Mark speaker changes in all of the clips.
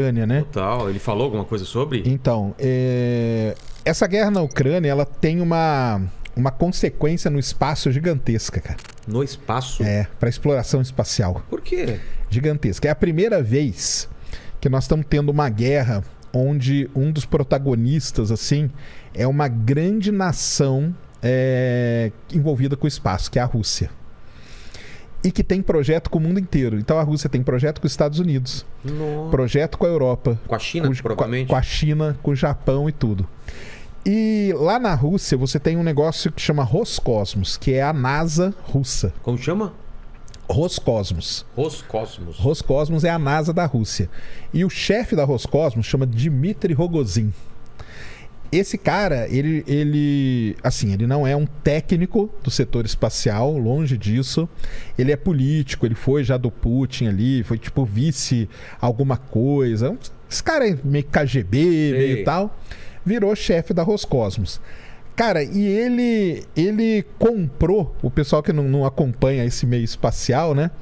Speaker 1: Ucrânia, né?
Speaker 2: Total. Ele falou alguma coisa sobre?
Speaker 1: Então, essa guerra na Ucrânia, ela tem uma consequência no espaço gigantesca, cara.
Speaker 2: No espaço?
Speaker 1: Para exploração espacial.
Speaker 2: Por quê?
Speaker 1: Gigantesca. É a primeira vez que nós estamos tendo uma guerra onde um dos protagonistas, assim, é uma grande nação envolvida com o espaço, que é a Rússia. E que tem projeto com o mundo inteiro. Então a Rússia tem projeto com os Estados Unidos.
Speaker 2: Nossa.
Speaker 1: Projeto com a Europa.
Speaker 2: Com a China, provavelmente?
Speaker 1: Com a China, com o Japão e tudo. E lá na Rússia você tem um negócio que chama Roscosmos, que é a NASA russa.
Speaker 2: Como chama?
Speaker 1: Roscosmos.
Speaker 2: Roscosmos.
Speaker 1: Roscosmos é a NASA da Rússia. E o chefe da Roscosmos chama Dmitry Rogozin. Esse cara, ele não é um técnico do setor espacial, longe disso. Ele é político, ele foi já do Putin ali, foi tipo vice alguma coisa. Esse cara é meio KGB, meio tal. Virou chefe da Roscosmos. Cara, e ele comprou, o pessoal que não acompanha esse meio espacial, né?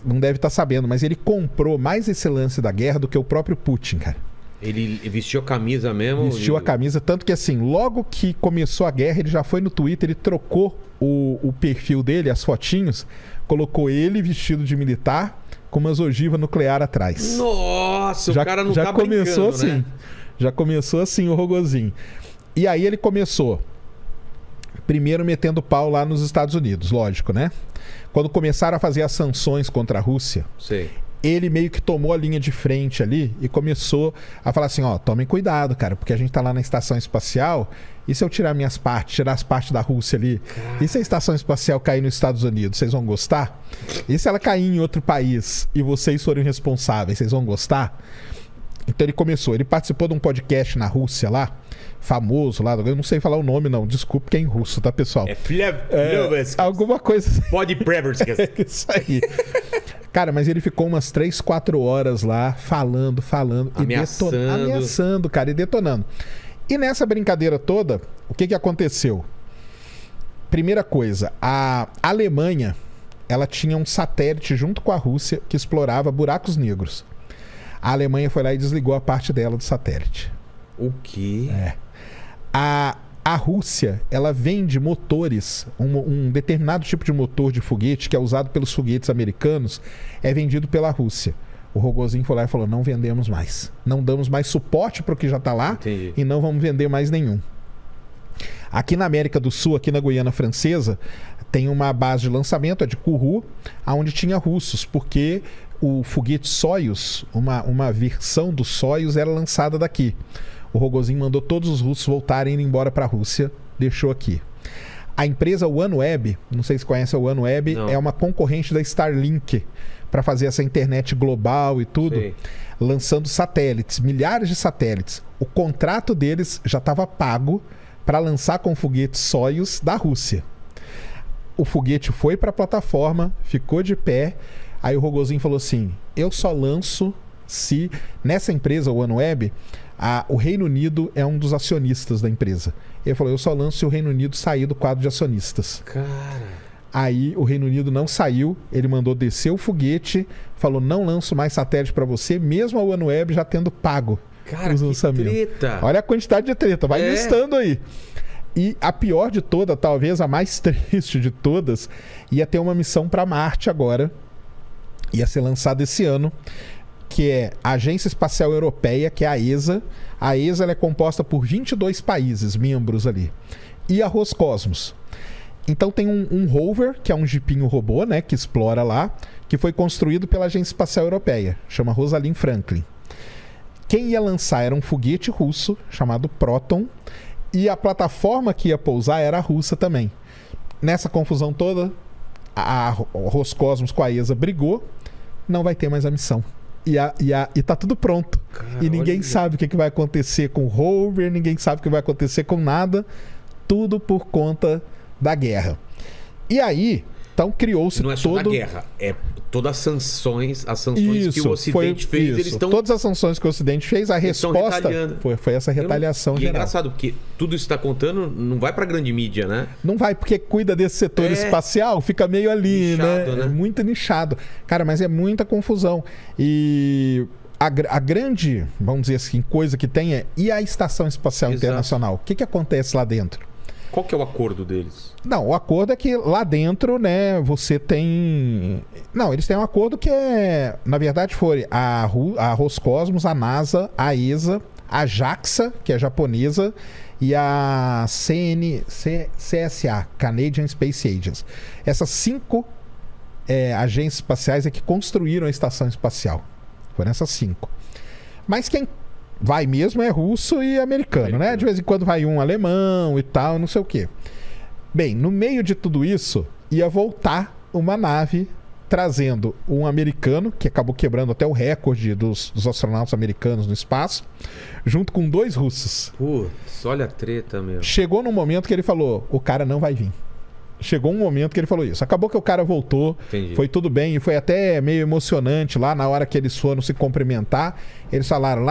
Speaker 1: Não deve estar sabendo, mas ele comprou mais esse lance da guerra do que o próprio Putin, cara.
Speaker 2: Ele vestiu a camisa mesmo?
Speaker 1: Vestiu a camisa, tanto que assim, logo que começou a guerra, ele já foi no Twitter, ele trocou o perfil dele, as fotinhos, colocou ele vestido de militar com uma ogiva nuclear atrás.
Speaker 2: Nossa, o cara não tá
Speaker 1: começou
Speaker 2: brincando,
Speaker 1: assim,
Speaker 2: né?
Speaker 1: Já começou assim o Rogozin. E aí ele começou primeiro metendo pau lá nos Estados Unidos, lógico, né? Quando começaram a fazer as sanções contra a Rússia,
Speaker 2: sei,
Speaker 1: ele meio que tomou a linha de frente ali e começou a falar assim, ó, tomem cuidado, cara, porque a gente tá lá na estação espacial, e se eu tirar minhas partes, tirar as partes da Rússia ali, e se a estação espacial cair nos Estados Unidos, vocês vão gostar? E se ela cair em outro país e vocês forem responsáveis, vocês vão gostar? Então ele participou de um podcast na Rússia lá, famoso lá, eu não sei falar o nome não, desculpe que é em russo, tá, pessoal? Alguma coisa assim. É isso aí. Cara, mas ele ficou umas 3, 4 horas lá, falando, ameaçando, cara, e detonando. E nessa brincadeira toda, o que aconteceu? Primeira coisa, a Alemanha, ela tinha um satélite junto com a Rússia que explorava buracos negros. A Alemanha foi lá e desligou a parte dela do satélite.
Speaker 2: O quê?
Speaker 1: A Rússia, ela vende motores, um determinado tipo de motor de foguete que é usado pelos foguetes americanos, é vendido pela Rússia. O Rogozin foi lá e falou, não vendemos mais. Não damos mais suporte para o que já está lá. Entendi. E não vamos vender mais nenhum. Aqui na América do Sul, aqui na Guiana Francesa, tem uma base de lançamento, é de Kourou, onde tinha russos, porque o foguete Soyuz, uma versão do Soyuz era lançada daqui. O Rogozin mandou todos os russos voltarem e ir embora para a Rússia, deixou aqui. A empresa OneWeb, não sei se conhece a OneWeb, é uma concorrente da Starlink para fazer essa internet global e tudo, lançando satélites, milhares de satélites. O contrato deles já estava pago para lançar com foguete Soyuz da Rússia. O foguete foi para a plataforma, ficou de pé, aí o Rogozin falou assim, eu só lanço se nessa empresa OneWeb o Reino Unido é um dos acionistas da empresa. Ele falou, eu só lanço se o Reino Unido sair do quadro de acionistas.
Speaker 2: Cara...
Speaker 1: Aí o Reino Unido não saiu, ele mandou descer o foguete, falou, não lanço mais satélite para você, mesmo a OneWeb já tendo pago os lançamentos. Treta. Olha a quantidade de treta, vai listando aí. E a pior de toda, talvez a mais triste de todas, ia ter uma missão para Marte agora, ia ser lançada esse ano, que é a Agência Espacial Europeia, que é a ESA. A ESA ela é composta por 22 países membros ali. E a Roscosmos. Então tem um rover, que é um jipinho robô, né, que explora lá, que foi construído pela Agência Espacial Europeia, chama Rosalind Franklin. Quem ia lançar era um foguete russo, chamado Proton, e a plataforma que ia pousar era a russa também. Nessa confusão toda, a Roscosmos com a ESA brigou, não vai ter mais a missão. E tá tudo pronto. Cara, e ninguém sabe o que vai acontecer com o rover, ninguém sabe o que vai acontecer com nada. Tudo por conta da guerra. E aí, então criou-se todo...
Speaker 2: Não é só da guerra, é todas as sanções que o Ocidente fez, eles estão...
Speaker 1: Todas as sanções que o Ocidente fez, a resposta foi essa retaliação geral.
Speaker 2: É engraçado, porque tudo isso que está contando não vai para grande mídia, né?
Speaker 1: Não vai, porque cuida desse setor espacial, fica meio ali, nichado, né? É muito nichado. Cara, mas é muita confusão. E a grande, vamos dizer assim, coisa que tem é... E a Estação Espacial Internacional? O que acontece lá dentro?
Speaker 2: Qual que é o acordo deles?
Speaker 1: Não, o acordo é que lá dentro, né, você tem... Não, eles têm um acordo que é... Na verdade, foi a Roscosmos, a NASA, a ESA, a JAXA, que é japonesa, e a CSA, Canadian Space Agency. Essas 5 agências espaciais é que construíram a estação espacial. Foram essas 5. Mas quem vai mesmo é russo e americano, né? De vez em quando vai um alemão e tal, não sei o quê. Bem, no meio de tudo isso, ia voltar uma nave trazendo um americano, que acabou quebrando até o recorde dos astronautas americanos no espaço, junto com 2 russos.
Speaker 2: Putz, olha a treta, meu.
Speaker 1: Chegou num momento que ele falou, o cara não vai vir. Chegou um momento que ele falou isso. Acabou que o cara voltou, foi tudo bem, e foi até meio emocionante lá na hora que eles foram se cumprimentar. Eles falaram,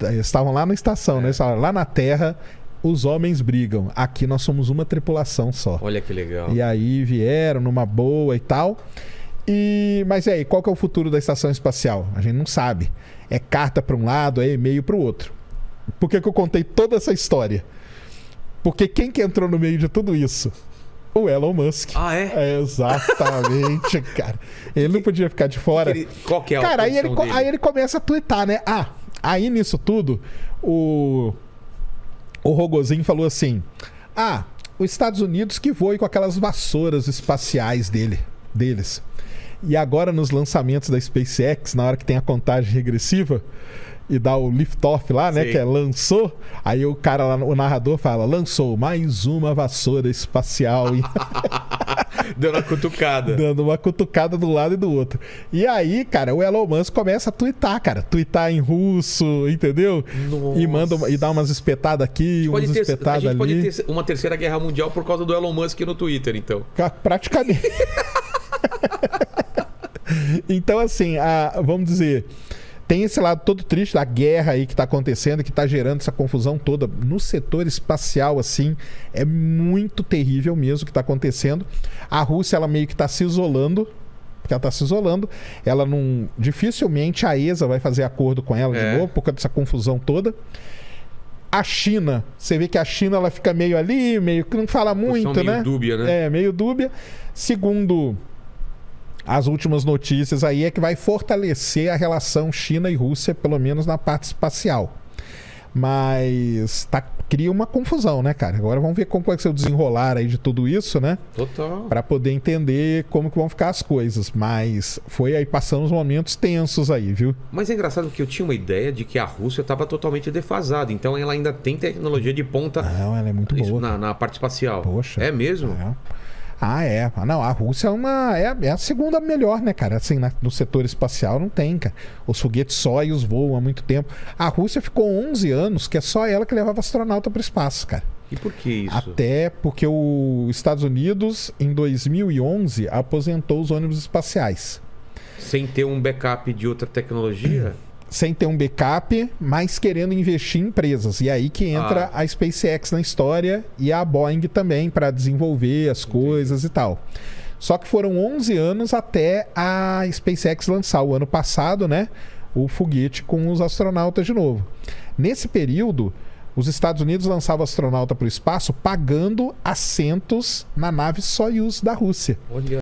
Speaker 1: eles estavam lá na estação, né? Eles falaram, lá na Terra, os homens brigam. Aqui nós somos uma tripulação só.
Speaker 2: Olha que legal.
Speaker 1: E aí vieram numa boa e tal. Mas e aí, qual que é o futuro da estação espacial? A gente não sabe. É carta para um lado, é e-mail para o outro. Por que eu contei toda essa história? Porque quem que entrou no meio de tudo isso? O Elon Musk.
Speaker 2: Ah, é?
Speaker 1: Exatamente, cara. Ele não podia ficar de fora.
Speaker 2: Qual que é a
Speaker 1: cara, aí ele começa a twittar, né? Aí nisso tudo, o Rogozin falou assim, os Estados Unidos que voem com aquelas vassouras espaciais deles. E agora nos lançamentos da SpaceX, na hora que tem a contagem regressiva e dá o lift-off lá, né? Sim. Que lançou. Aí o cara lá, o narrador fala, lançou mais uma vassoura espacial.
Speaker 2: Dando uma cutucada.
Speaker 1: Dando uma cutucada do lado e do outro. E aí, cara, o Elon Musk começa a twittar, cara. Twittar em russo, entendeu?
Speaker 2: Nossa.
Speaker 1: E dá umas espetadas aqui, umas espetadas ali. A gente
Speaker 2: pode ter uma terceira guerra mundial por causa do Elon Musk no Twitter, então.
Speaker 1: Praticamente. Então, assim, vamos dizer... Tem esse lado todo triste da guerra aí que está acontecendo, que está gerando essa confusão toda. No setor espacial, assim, é muito terrível mesmo o que está acontecendo. A Rússia, ela meio que está se isolando. Porque ela está se isolando. Ela não... Dificilmente a ESA vai fazer acordo com ela de novo, por causa dessa confusão toda. A China, você vê que a China ela fica meio ali, meio que não fala muito, né?
Speaker 2: Meio dúbia, né?
Speaker 1: Meio dúbia. Segundo... As últimas notícias aí é que vai fortalecer a relação China e Rússia, pelo menos na parte espacial. Mas cria uma confusão, né, cara? Agora vamos ver como vai ser o desenrolar aí de tudo isso, né?
Speaker 2: Total.
Speaker 1: Para poder entender como que vão ficar as coisas. Mas foi aí passando os momentos tensos aí, viu?
Speaker 2: Mas é engraçado que eu tinha uma ideia de que a Rússia estava totalmente defasada. Então ela ainda tem tecnologia de ponta.
Speaker 1: Não, ela é muito boa.
Speaker 2: Na parte espacial.
Speaker 1: Poxa.
Speaker 2: É mesmo?
Speaker 1: Não, a Rússia é a segunda melhor, né, cara? Assim, no setor espacial não tem, cara. Os foguetes Soyuz voam há muito tempo. A Rússia ficou 11 anos, que é só ela que levava astronauta para o espaço, cara.
Speaker 2: E por que isso?
Speaker 1: Até porque os Estados Unidos, em 2011, aposentou os ônibus espaciais.
Speaker 2: Sem ter um backup de outra tecnologia?
Speaker 1: Sem ter um backup, mas querendo investir em empresas. E aí que entra a SpaceX na história e a Boeing também para desenvolver as coisas e tal. Só que foram 11 anos até a SpaceX lançar o ano passado, né, o foguete com os astronautas de novo. Nesse período, os Estados Unidos lançavam astronauta para o espaço pagando assentos na nave Soyuz da Rússia.
Speaker 2: Olha.